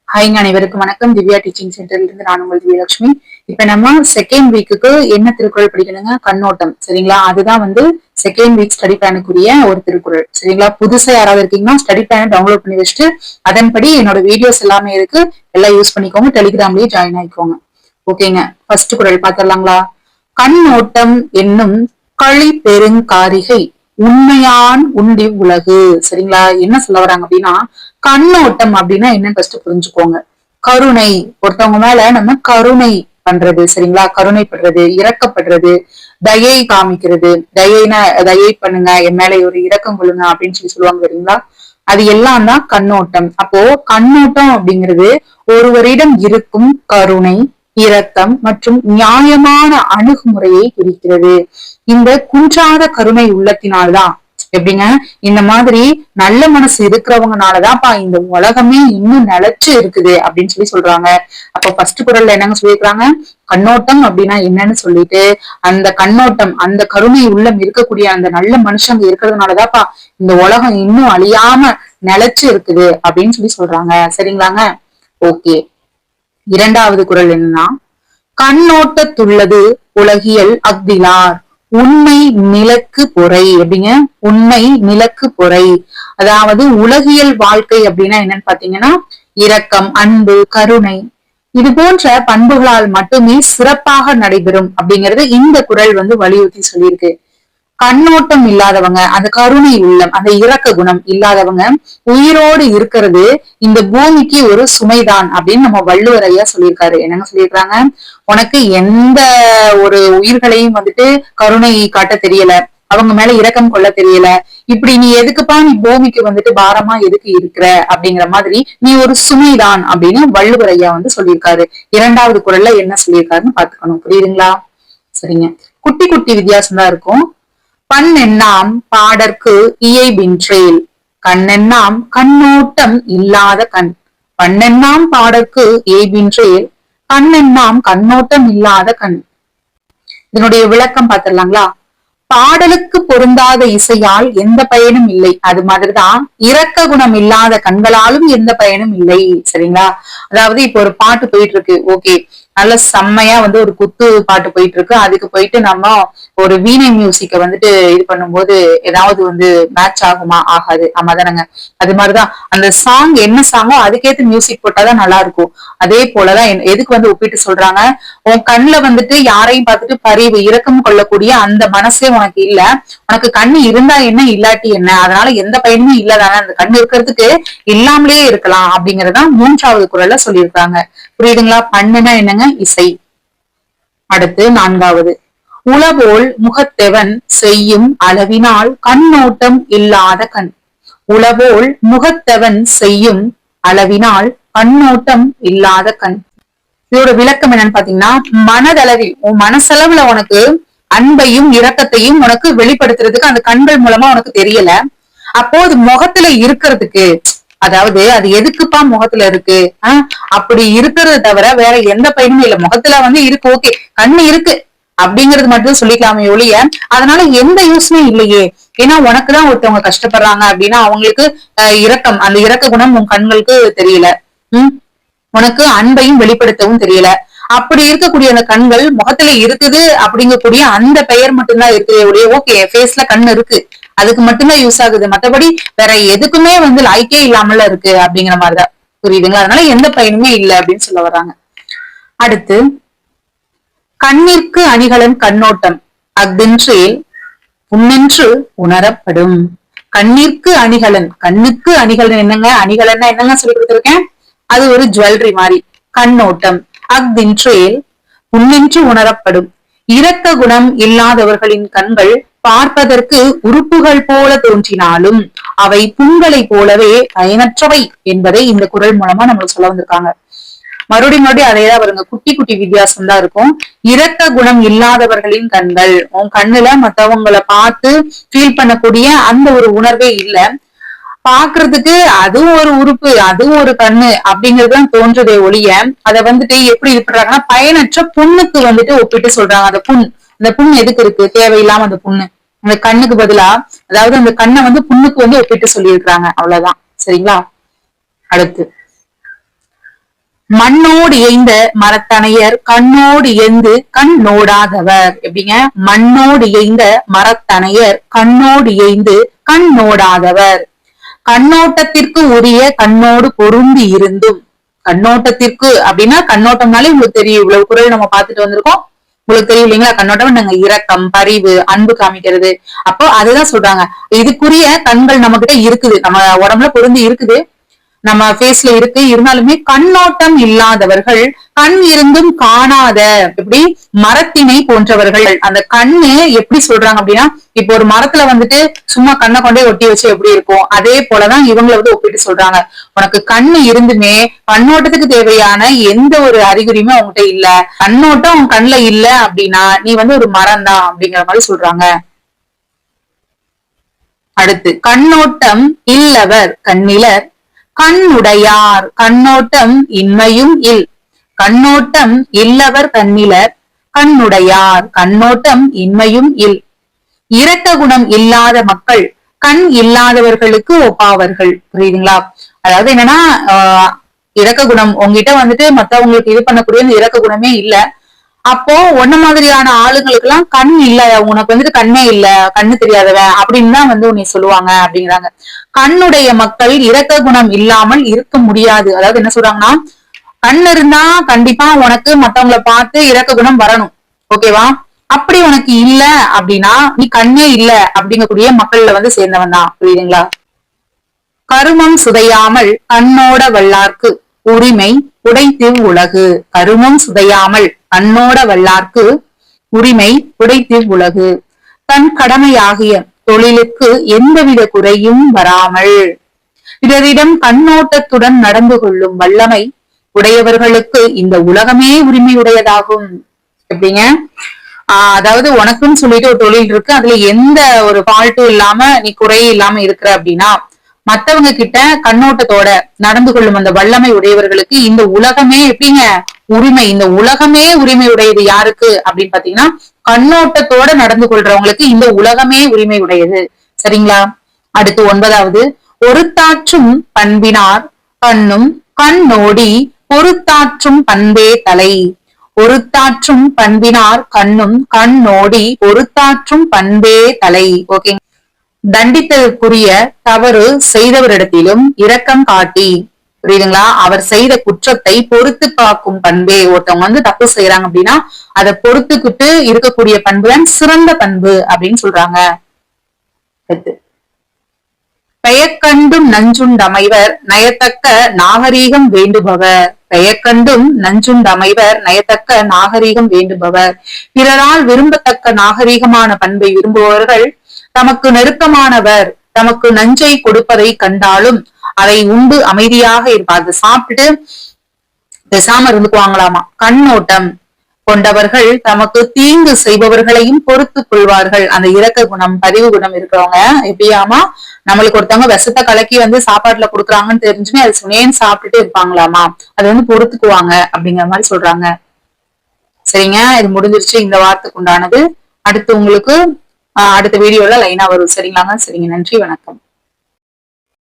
ஹாய்ங்க, அனைவருக்கும் வணக்கம். திவ்யா டீச்சிங் சென்டர்ல இருந்து நான் உங்கள் திவ்யலட்சுமி. இப்ப நம்ம செகண்ட் வீக்குக்கு என்ன திருக்குறள் படிக்கணுங்க? கண்ணோட்டம். சரிங்களா? அதுதான் செகண்ட் வீக் ஸ்டடி பிளானுக்குரிய ஒரு திருக்குறள். சரிங்களா? புதுசா யாராவது இருக்கீங்கன்னா ஸ்டடி பிளான் டவுன்லோட் பண்ணி வச்சுட்டு அதன்படி என்னோட வீடியோஸ் எல்லாமே இருக்கு, எல்லாம் யூஸ் பண்ணிக்கோங்க. டெலிகிராம்லயே ஜாயின் ஆயிக்கோங்க. ஓகேங்க, ஃபர்ஸ்ட் குறள் பாத்திரலாங்களா? கண்ணோட்டம் என்னும் களி பெருங்காரிகை உண்மையான் உண்டி உலகு. சரிங்களா? என்ன சொல்ல வராங்க அப்படின்னா, கண்ணோட்டம் அப்படின்னா என்னன்னு ஃபர்ஸ்ட் புரிஞ்சுக்கோங்க. கருணை, ஒருத்தவங்க மேல நம்ம கருணை பண்றது. சரிங்களா? கருணைப்படுறது, இரக்கப்படுறது, தயை காமிக்கிறது. தயை பண்ணுங்க, என் மேல ஒரு இரக்கம் கொள்ளுங்க அப்படின்னு சொல்லுவாங்க சரிங்களா? அது எல்லாம் தான் கண்ணோட்டம். அப்போ கண்ணோட்டம் அப்படிங்கிறது ஒருவரிடம் இருக்கும் கருணை, இரக்கம் மற்றும் நியாயமான அணுகுமுறையை குறிக்கிறது. இந்த குன்றாத கருணை உள்ளத்தினால்தான், எப்படிங்க, இந்த மாதிரி நல்ல மனசு இருக்கிறவங்கனாலதான்ப்பா இந்த உலகமே இன்னும் நிலைச்சு இருக்குது அப்படின்னு சொல்றாங்க. அப்ப ஃபர்ஸ்ட் குறள்ல என்னங்க சொல்லியிருக்காங்க? கண்ணோட்டம் அப்படின்னா என்னன்னு சொல்லிட்டு, அந்த கண்ணோட்டம், அந்த கருணை உள்ளம் இருக்கக்கூடிய அந்த நல்ல மனுஷங்க இருக்கிறதுனாலதான்ப்பா இந்த உலகம் இன்னும் அழியாம நிலைச்சு இருக்குது அப்படின்னு சொல்றாங்க. சரிங்களாங்க? ஓகே. இரண்டாவது குறள் என்னன்னா, கண்ணோட்டத்துள்ளது உலகியல் அஃதிலார் உண்மை நிலக்கு பொறை. அப்படிங்க, உண்மை நிலக்கு பொறை. அதாவது உலகியல் வாழ்க்கை அப்படின்னா என்னன்னு பாத்தீங்கன்னா, இரக்கம், அன்பு, கருணை, இது போன்ற பண்புகளால் மட்டுமே சிறப்பாக நடைபெறும் அப்படிங்கறது இந்த குறள் வலியுறுத்தி சொல்லியிருக்கு. கண்ணோட்டம் இல்லாதவங்க, அந்த கருணை உள்ளம், அந்த இரக்க குணம் இல்லாதவங்க உயிரோடு இருக்கிறது இந்த பூமிக்கு ஒரு சுமைதான் அப்படின்னு நம்ம வள்ளுவர் ஐயா சொல்லியிருக்காரு. என்னங்க சொல்லியிருக்காங்க? உனக்கு எந்த ஒரு உயிர்களையும் கருணை காட்ட தெரியல, அவங்க மேல இரக்கம் கொள்ள தெரியல, இப்படி நீ எதுக்குப்பா நீ பூமிக்கு பாரமா எதுக்கு இருக்கிற அப்படிங்கிற மாதிரி நீ ஒரு சுமைதான் அப்படின்னு வள்ளுவர் ஐயா சொல்லியிருக்காரு. இரண்டாவது குறள்ல என்ன சொல்லியிருக்காருன்னு பாத்துக்கணும். புரியுதுங்களா? சரிங்க, குட்டி குட்டி வித்தியாசம் தான் இருக்கும். பண்ணெண்ணாம் பாடற்கு இயைபின்றேல் கண்ணெண்ணாம் கண்ணோட்டம் இல்லாத கண். பண்ணெண்ணாம் பாடற்கு இயைபின்றேல் கண்ணெண்ணாம் கண்ணோட்டம் இல்லாத கண். இதனுடைய விளக்கம் பார்த்திடலாங்களா? பாடலுக்கு பொருந்தாத இசையால் எந்த பயனும் இல்லை, அது மாதிரிதான் இரக்க குணம் இல்லாத கண்களாலும் எந்த பயனும் இல்லை. சரிங்களா? அதாவது இப்ப ஒரு பாட்டு போயிட்டு இருக்கு, ஓகே, நல்ல செம்மையா ஒரு குத்து பாட்டு போயிட்டு இருக்கு, அதுக்கு போயிட்டு நம்ம ஒரு வீணை மியூசிக்க இது பண்ணும்போது ஏதாவது மேட்ச் ஆகுமா? ஆகாது. ஆமா தானங்க? அது மாதிரிதான் அந்த சாங் என்ன சாங்கோ அதுக்கேத்து மியூசிக் போட்டாதான் நல்லா இருக்கும். அதே போலதான் எதுக்கு ஒப்பிட்டு சொல்றாங்க, உன் கண்ணுல யாரையும் பார்த்துட்டு பரிவு, இரக்கம் கொள்ளக்கூடிய அந்த மனசே உனக்கு இல்ல, உனக்கு கண்ணு இருந்தா என்ன இல்லாட்டி என்ன, அதனால எந்த பயனுமே இல்லதானே, அந்த கண்ணு இருக்கிறதுக்கு இல்லாமலே இருக்கலாம் அப்படிங்கறதான் மூன்றாவது குறள்ல சொல்லியிருக்காங்க. புரியுதுங்களா? பண்ணுனா என்னங்க? இசை. அடுத்து நான்காவது, உளவோல் முகத்தெவன் செய்யும் அளவினால் கண்ணோட்டம் இல்லாத கண். உளவோல் முகத்தவன் செய்யும் அளவினால் கண்ணோட்டம் இல்லாத கண். இதோட விளக்கம் என்னன்னு பாத்தீங்கன்னா, மனதளவில், உன் மனசளவுல உனக்கு அன்பையும் இரக்கத்தையும் உனக்கு வெளிப்படுத்துறதுக்கு அந்த கண்கள் மூலமா உனக்கு தெரியல, அப்போ அது முகத்துல இருக்கிறதுக்கு, அதாவது அது எதுக்குப்பா முகத்துல இருக்கு, அப்படி இருக்கிறத தவிர வேற எந்த பயனும் இல்ல. முகத்துல இருக்கு, ஓகே, கண்ணு இருக்கு அப்படிங்கறது மட்டும் சொல்லிக்கலாமே ஒழிய அதனால எந்த யூஸ்மே இல்லையே. ஏன்னா உனக்குதான் ஒருத்தவங்க கஷ்டப்படுறாங்க அப்படின்னா அவங்களுக்கு இரக்கம், அந்த இரக்க குணம் உன் கண்களுக்கு தெரியல, உனக்கு அன்பையும் வெளிப்படுத்தவும் தெரியல. அப்படி இருக்கக்கூடிய அந்த கண்கள் முகத்துல இருக்குது அப்படிங்கக்கூடிய அந்த பெயர் மட்டும்தான் இருக்குது ஒழிய, ஓகே ஃபேஸ்ல கண் இருக்கு, அதுக்கு மட்டும்தான் யூஸ் ஆகுது, மத்தபடி வேற எதுக்குமே லாய்க்கே இல்லாமல இருக்கு அப்படிங்கிற மாதிரிதான். புரியுதுங்களா? அதனால எந்த பயனுமே இல்லை அப்படின்னு சொல்ல வர்றாங்க. அடுத்து, கண்ணிற்கு அணிகலன் கண்ணோட்டம் அஃதென்றேல் புண்ணென்று உணரப்படும். கண்ணிற்கு அணிகலன், கண்ணுக்கு அணிகலன் என்னங்க? அணிகலன்னா என்னங்க சொல்லி கொடுத்திருக்கேன்? அது ஒரு ஜுவல்லரி மாதிரி. கண்ணோட்டம் அஃதென்றேல் புண்ணென்று உணரப்படும். இரக்க குணம் இல்லாதவர்களின் கண்கள் பார்ப்பதற்கு உறுப்புகள் போல தோன்றினாலும் அவை புண்களை போலவே பயனற்றவை என்பதை இந்த குறள் மூலமா நம்மளுக்கு சொல்ல வந்திருக்காங்க. மறுபடியும் அதேதான் வருங்க, குட்டி குட்டி வித்தியாசம் தான் இருக்கும். இரக்க குணம் இல்லாதவர்களின் கண்கள், உன் கண்ணுல மத்தவங்களை பார்த்து ஃபீல் பண்ணக்கூடிய அந்த ஒரு உணர்வே இல்ல, பாக்குறதுக்கு அதுவும் ஒரு உறுப்பு, அதுவும் ஒரு கண்ணு அப்படிங்கறதுதான் தோன்றதே ஒழிய அதை எப்படி இது பண்றாங்கன்னா பயனற்ற புண்ணுக்கு ஒப்பிட்டு சொல்றாங்க. அந்த புண் எதுக்கு இருக்கு? தேவையில்லாம அந்த புண்ணு அந்த கண்ணுக்கு பதிலா, அதாவது அந்த கண்ணை புண்ணுக்கு ஒப்பிட்டு சொல்லி இருக்கிறாங்க. அவ்வளவுதான். சரிங்களா? அடுத்து, மண்ணோடு எய்ந்த மரத்தனையர் கண்ணோடு எந்து கண் நோடாதவர். எப்படிங்க? மண்ணோடு எய்ந்த மரத்தனையர் கண்ணோடு எய்ந்து கண் நோடாதவர். கண்ணோட்டத்திற்கு உரிய கண்ணோடு பொருந்தி இருந்தும், கண்ணோட்டத்திற்கு அப்படின்னா கண்ணோட்டம்னாலே உங்களுக்கு தெரியும், இவ்வளவு குரல் நம்ம பார்த்துட்டு வந்திருக்கோம், உங்களுக்கு தெரியும் இல்லைங்களா? கண்ணோட்டம் நாங்க இரக்கம், பரிவு, அன்பு காமிக்கிறது. அப்போ அதுதான் சொல்றாங்க, இதுக்குரிய கண்கள் நம்ம கிட்ட இருக்குது, நம்ம உடம்புல பொருந்தி இருக்குது, நம்ம ஃபேஸ்ல இருக்கு, இருந்தாலுமே கண்ணோட்டம் இல்லாதவர்கள் கண் இருந்தும் காணாத எப்படி மரத்தினை போன்றவர்கள். அந்த கண்ணு எப்படி சொல்றாங்க அப்படின்னா, இப்போ ஒரு மரத்துல வந்துட்டு சும்மா கண்ணை கொண்டே ஒட்டி வச்சு எப்படி இருக்கும், அதே போலதான் இவங்களை வந்து ஒப்பிட்டு சொல்றாங்க. உனக்கு கண்ணு இருந்துமே கண்ணோட்டத்துக்கு தேவையான எந்த ஒரு அறிகுறியுமே அவங்ககிட்ட இல்ல, கண்ணோட்டம் உன் கண்ணுல இல்ல அப்படின்னா நீ வந்து ஒரு மரம் தான் அப்படிங்கிற மாதிரி சொல்றாங்க. அடுத்து, கண்ணோட்டம் இல்லவர் கண்ணிலர் கண்ணுடையார். கண்ணோட்டம் இன்மையும் இல். கண்ணோட்டம் இல்லவர் கண்ணிலர் கண்ணுடையார். கண்ணோட்டம் இன்மையும் இல். இரக்க குணம் இல்லாத மக்கள் கண் இல்லாதவர்களுக்கு ஒப்பாவர்கள். புரியுதுங்களா? அதாவது என்னன்னா, இரக்க குணம் உங்ககிட்ட வந்துட்டு மத்தவங்களுக்கு இது பண்ணக்கூடிய இந்த இரக்க குணமே இல்ல, அப்போ ஒன்ன மாதிரியான ஆளுங்களுக்கு எல்லாம் கண் இல்ல, உனக்கு வந்துட்டு கண்ணே இல்ல, கண்ணு தெரியாதவன் அப்படின்னு தான் வந்து உன்னை சொல்லுவாங்க அப்படிங்கிறாங்க. கண்ணுடைய மக்கள் இரக்க குணம் இல்லாமல் இருக்க முடியாது. அதாவது என்ன சொல்றாங்கன்னா, கண் இருந்தா கண்டிப்பா உனக்கு மத்தவங்களை பார்த்து இரக்க குணம் வரணும், ஓகேவா? அப்படி உனக்கு இல்ல அப்படின்னா நீ கண்ணே இல்ல அப்படிங்கக்கூடிய மக்கள்ல வந்து சேர்ந்தவன் தான். புரியுதுங்களா? கருமம் சுதையாமல் கண்ணோட வல்லார்க்கு உரிமை உடைத்திவ் உலகு. கருமம் சுதையாமல் கண்ணோட வல்லார்க்கு உரிமை உடைத்திவ் உலகு. தன் கடமையாகிய தொழிலுக்கு எந்தவித குறையும் வராமல் பிறரிடம் கண்ணோட்டத்துடன் நடந்து கொள்ளும் வல்லமை உடையவர்களுக்கு இந்த உலகமே உரிமையுடையதாகும். எப்படிங்க? அதாவது உனக்குன்னு சொல்லிட்டு ஒரு தொழில் இருக்கு, அதுல எந்த ஒரு ஃபால்ட்டும் இல்லாம நீ குறையும் இல்லாம இருக்கிற அப்படின்னா மத்தவங்க கிட்ட கண்ணோட்டத்தோட நடந்து கொள்ளும் அந்த வல்லமை உடையவர்களுக்கு இந்த உலகமே எப்படிங்க உரிமை, இந்த உலகமே உரிமை உடையது. யாருக்கு அப்படின்னு பாத்தீங்கன்னா, கண்ணோட்டத்தோட நடந்து கொள்றவங்களுக்கு இந்த உலகமே உரிமை உடையது. சரிங்களா? அடுத்து 9வது, ஒருத்தாற்றும் பண்பினார் கண்ணும் கண்ணோடி பொறுத்தாற்றும் பண்பே தலை. ஒருத்தாற்றும் பண்பினார் கண்ணும் கண்ணோடி பொறுத்தாற்றும் பண்பே தலை. ஓகே. தண்டித்ததற்குரிய தவறு செய்தவரிடத்திலும் இரக்கம் காட்டி, புரியுதுங்களா? அவர் செய்த குற்றத்தை பொறுத்து காக்கும் பண்பே. ஒருத்தவங்க வந்து தப்பு செய்யறாங்க அப்படின்னா அதை பொறுத்துக்கிட்டு இருக்கக்கூடிய பண்புதான் சிறந்த பண்பு அப்படின்னு சொல்றாங்க. பெயர்கண்டும் நஞ்சுண்டமைவர் நயத்தக்க நாகரீகம் வேண்டுபவர். பெயர்கண்டும் நஞ்சுண்டமைவர் நயத்தக்க நாகரீகம் வேண்டுபவர். பிறரால் விரும்பத்தக்க நாகரீகமான பண்பை விரும்புபவர்கள் தமக்கு நெருக்கமானவர் தமக்கு நஞ்சை கொடுப்பதை கண்டாலும் அதை உண்டு அமைதியாக இருப்பார். அதை சாப்பிட்டுட்டு பேசாம இருந்துக்குவாங்களாமா. கண்ணோட்டம் கொண்டவர்கள் தமக்கு தீங்கு செய்பவர்களையும் பொறுத்து கொள்வார்கள். அந்த இரக்க குணம், பதிவு குணம் இருக்கிறவங்க எப்படியாமா, நம்மளுக்கு ஒருத்தவங்க விஷத்தை கலக்கி வந்து சாப்பாட்டுல கொடுக்குறாங்கன்னு தெரிஞ்சுமே அது சுனேன்னு சாப்பிட்டுட்டு இருப்பாங்களாமா, அது வந்து பொறுத்துக்குவாங்க அப்படிங்கிற மாதிரி சொல்றாங்க. சரிங்க, இது முடிஞ்சிருச்சு இந்த வாரத்துக்கு உண்டானது. அடுத்து உங்களுக்கு அடுத்த வீடியோல லைனா வரும். சரிங்களாங்க? சரிங்க, நன்றி, வணக்கம்.